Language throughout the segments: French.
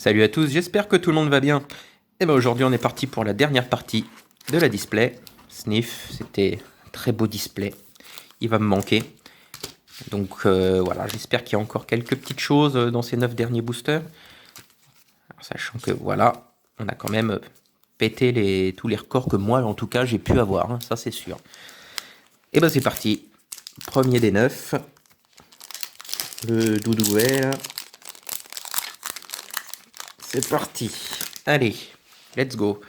Salut à tous, j'espère que tout le monde va bien. Et bien aujourd'hui on est parti pour la dernière partie de la display. Sniff, c'était un très beau display. Il va me manquer. Donc voilà, j'espère qu'il y a encore quelques petites choses dans ces 9 derniers boosters. Alors, sachant que voilà, on a quand même pété tous les records que moi en tout cas j'ai pu avoir, hein, ça c'est sûr. Et ben c'est parti. Premier des 9. Le doudouet là. C'est parti. Allez, let's go.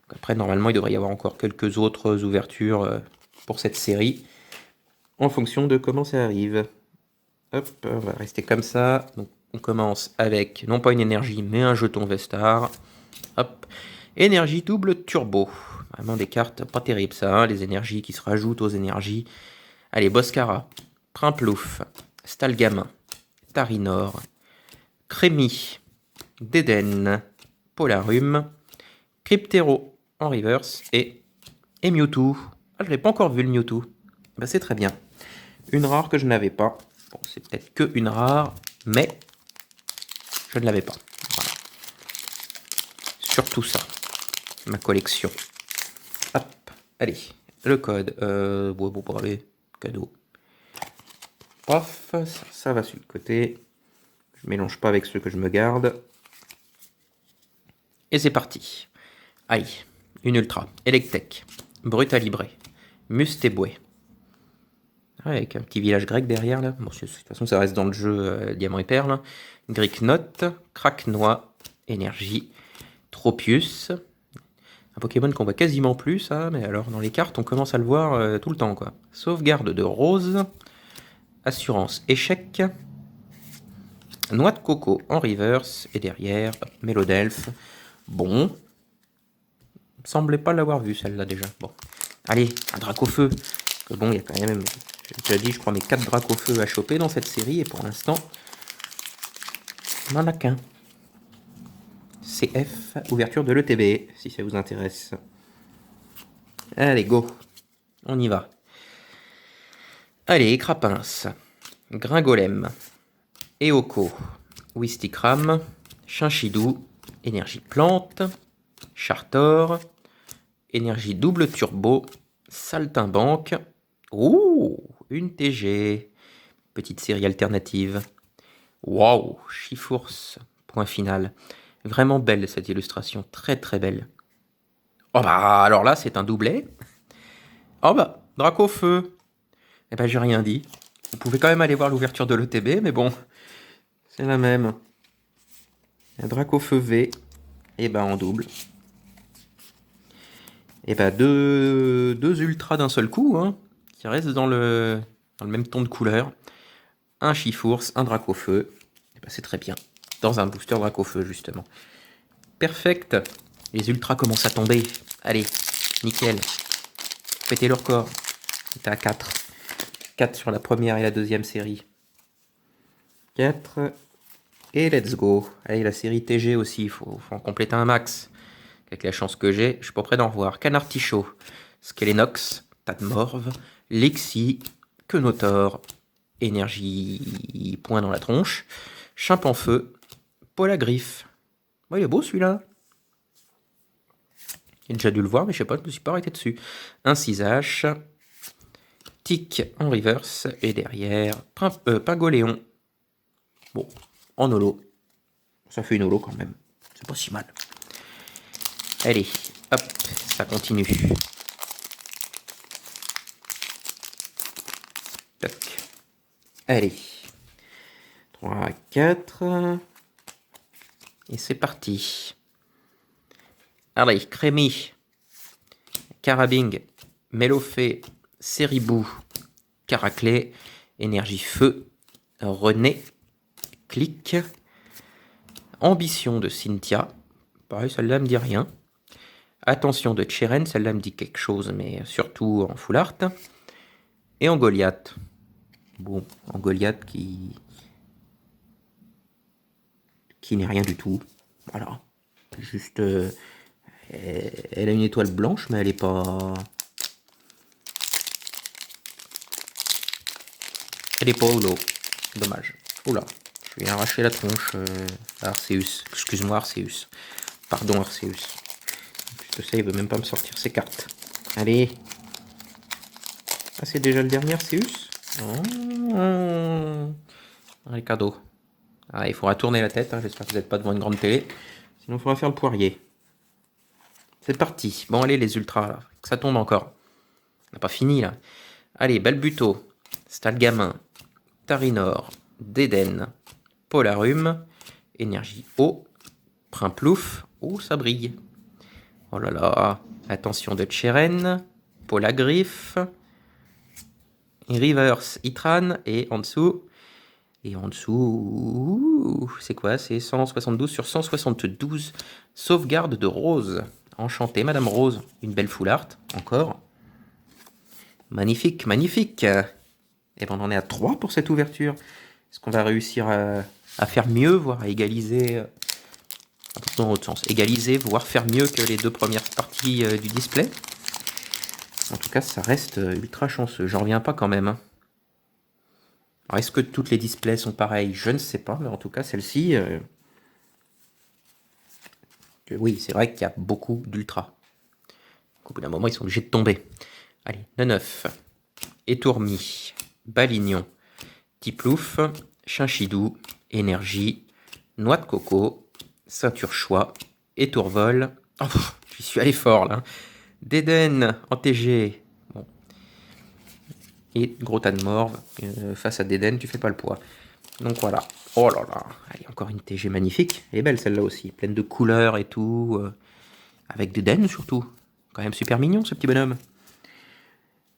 Après, normalement, il devrait y avoir encore quelques autres ouvertures pour cette série, en fonction de comment ça arrive. Hop, on va rester comme ça. Donc, on commence avec, non pas une énergie, mais un jeton Vestar. Hop, énergie double turbo. Vraiment des cartes pas terribles, ça, hein, les énergies qui se rajoutent aux énergies. Allez, Boscara, Primplouf, Stalgamin, Tarinor, Crémy, Deden, Polarum, Cryptero en reverse et Mewtwo. Ah, je l'ai pas encore vu le Mewtwo. Bah, c'est très bien. Une rare que je n'avais pas. Bon, c'est peut-être que une rare, mais je ne l'avais pas. Voilà. Surtout ça. Ma collection. Hop, allez. Le code. Bon, allez. Cadeau. Paf, ça va sur le côté. Je mélange pas avec ceux que je me garde. Et c'est parti. Aïe, une ultra. Electek, Brutalibré, Mustéboué. Ouais, avec un petit village grec derrière là. Bon, de toute façon, ça reste dans le jeu Diamant et Perle. Gricknote, Kraknoa, Énergie, Tropius. Un Pokémon qu'on voit quasiment plus, ça, mais alors dans les cartes, on commence à le voir tout le temps, quoi. Sauvegarde de Rose, Assurance Échec, Noix de Coco en reverse, et derrière, Mélodelphe. Bon. Semblait pas l'avoir vu celle-là déjà. Bon. Allez, un Dracofeu. Bon, il y a quand même, j'ai déjà dit, je crois, mes 4 Dracofeu à choper dans cette série, et pour l'instant, on n'en a qu'un. CF, ouverture de l'ETB, si ça vous intéresse. Allez, go. On y va. Allez, Crapince, Gringolem, Eoko, Wistikram, Chinchidou, Énergie Plante, Chartor, Énergie double turbo, Saltimbanque. Ouh, une TG. Petite série alternative. Waouh, Chifours. Point final. Vraiment belle cette illustration, très très belle. Oh bah alors là c'est un doublet. Oh bah, Dracofeu. Eh ben j'ai rien dit. Vous pouvez quand même aller voir l'ouverture de l'ETB, mais bon, c'est la même. Dracofeu V. Et ben en double. Et bah deux ultras d'un seul coup, hein, qui restent dans le même ton de couleur. Un Chifours, un Dracofeu. Et bah c'est très bien. Dans un booster Dracofeu, justement. Perfect. Les ultras commencent à tomber. Allez, nickel. Pétez le record. C'était à 4. 4 sur la première et la deuxième série. 4. Et let's go. Allez, la série TG aussi, il faut en compléter un max. Avec la chance que j'ai, je suis pas prêt d'en revoir. Canartichaud, Skelenox, Tadmorve, Lexi, Quenotor, Énergie point dans la tronche, Chimpanfeu, Polagriffe. Ouais, il est beau celui-là. J'ai déjà dû le voir, mais je sais pas, je me suis pas arrêté dessus. Un 6H, Tic en reverse, et derrière, Pingoléon. Bon, en holo. Ça fait une holo quand même. C'est pas si mal. Allez, hop, ça continue. Toc. Allez. 3, 4. Et c'est parti. Allez, Crémy, Carabing, Mélofée, Séribou, Caraclé, Énergie Feu, René, Clic, Ambition de Cynthia. Pareil, celle-là me dit rien. Attention de Cheren, celle-là me dit quelque chose, mais surtout en full art. Et en Goliath. Bon, en Goliath qui n'est rien du tout. Voilà. Juste, elle a une étoile blanche, mais elle est pas... Elle est pas holo. Dommage. Oula, Je vais arracher la tronche à Arceus. Excuse-moi Arceus. Pardon Arceus. Puisque ça, il veut même pas me sortir ses cartes. Allez. Ah, c'est déjà le dernier Arceus. Oh. Les cadeaux. Ah, il faudra tourner la tête. Hein. J'espère que vous n'êtes pas devant une grande télé. Sinon, il faudra faire le poirier. C'est parti. Bon, allez, les ultras, là. Que ça tombe encore. On n'a pas fini, là. Allez, Balbuto, Stalgamin, Tarinor, Dédenne, Polarum, Énergie Eau, Primplouf. Oh, ça brille. Oh là là. Attention de Cheren, Polagriffe, Reverse Itran, et en dessous... c'est quoi? C'est 172 sur 172. Sauvegarde de Rose. Enchantée, Madame Rose. Une belle full art, encore. Magnifique, magnifique. Et ben on en est à 3 pour cette ouverture. Est-ce qu'on va réussir à faire mieux, voire à égaliser dans l'autre sens. Égaliser, voire faire mieux que les 2 premières parties du display. En tout cas, ça reste ultra chanceux. J'en reviens pas quand même. Hein. Alors, est-ce que toutes les displays sont pareils? Je ne sais pas, mais en tout cas, celle-ci... oui, c'est vrai qu'il y a beaucoup d'ultra. Au bout d'un moment, ils sont obligés de tomber. Allez, Neneuf, Étourmi, Balignon, Tiplouf, Chinchidou, Énergie, Noix de coco, Ceinture-choix, Étourvol. Oh, j'y suis allé fort là. Dédenne en TG. Bon. Et gros tas de morve. Face à Dédenne, tu fais pas le poids. Donc voilà. Oh là là. Allez, encore une TG magnifique. Elle est belle celle-là aussi. Pleine de couleurs et tout. Avec Dédenne surtout. Quand même super mignon ce petit bonhomme.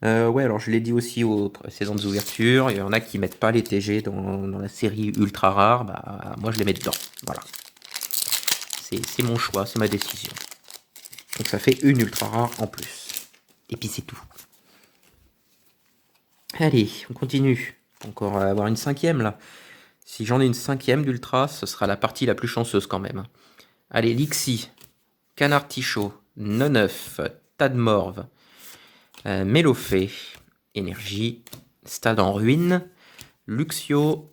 Ouais, alors je l'ai dit aussi aux précédentes ouvertures, il y en a qui mettent pas les TG dans la série ultra rare, bah moi je les mets dedans, voilà. C'est mon choix, c'est ma décision. Donc ça fait une ultra rare en plus. Et puis c'est tout. Allez, on continue. Encore avoir une 5e là. Si j'en ai une 5e d'ultra, ce sera la partie la plus chanceuse quand même. Allez, Lixi, Canard Tichot, Neneuf, Tadmorve, Mélofée, Énergie, Stade en ruine, Luxio,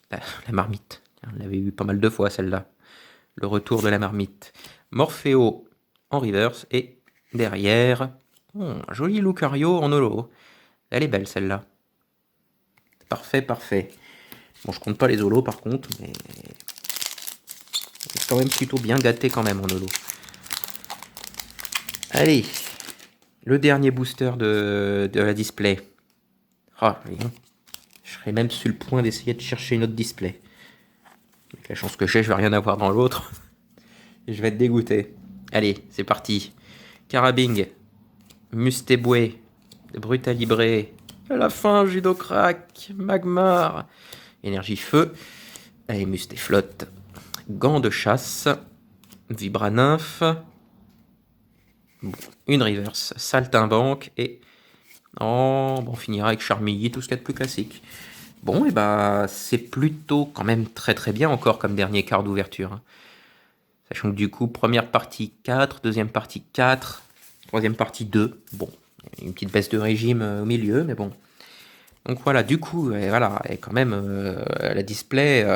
la marmite, on l'avait eu pas mal de fois celle-là, le retour de la marmite, Morpheo en reverse, et derrière, un joli Lucario en holo, elle est belle celle-là, parfait, parfait. Bon, je compte pas les holos par contre, mais c'est quand même plutôt bien gâté quand même en holo. Allez, le dernier booster de la display. Ah, je serais même sur le point d'essayer de chercher une autre display. Avec la chance que j'ai, je vais rien avoir dans l'autre. Et je vais être dégoûté. Allez, c'est parti. Carabing, Mustéboué, Brutalibré, à la fin, Judocrack, Magmar, Énergie Feu, et Mustéflotte, Gants de chasse, Vibranymphe, une reverse, Saltimbanque, et bon, on finira avec Charmilly, tout ce qu'il y a de plus classique. Bon, et bah c'est plutôt quand même très très bien encore comme dernier quart d'ouverture. Hein. Sachant que du coup, première partie 4, deuxième partie 4, troisième partie 2. Bon, une petite baisse de régime au milieu, mais bon. Donc voilà, du coup, voilà, et quand même la display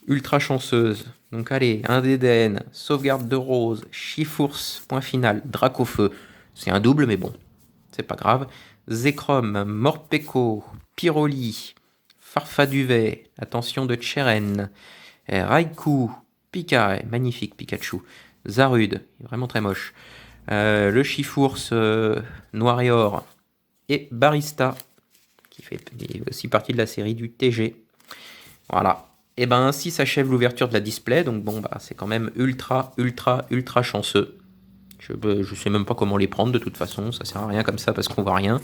ultra chanceuse. Donc allez, un Dédenne, sauvegarde de Rose, Chifours, point final, Dracofeu. C'est un double, mais bon, c'est pas grave. Zekrom, Morpeko, Pyroli, Farfaduvet, attention de Cheren, Raikou, Pika, magnifique Pikachu, Zarude, vraiment très moche, le Chifours Noir et Or, et Barista, qui fait aussi partie de la série du TG. Voilà. Et ben ainsi s'achève l'ouverture de la display, donc bon bah c'est quand même ultra chanceux. Je sais même pas comment les prendre de toute façon, ça sert à rien comme ça parce qu'on voit rien.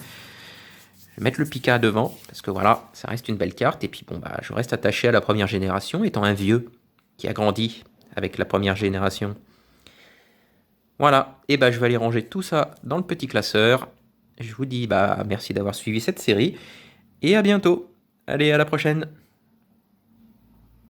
Je vais mettre le Pika devant, parce que voilà, ça reste une belle carte, et puis bon bah je reste attaché à la première génération, étant un vieux qui a grandi avec la première génération. Voilà, et bah je vais aller ranger tout ça dans le petit classeur. Je vous dis bah merci d'avoir suivi cette série, et à bientôt. Allez, à la prochaine.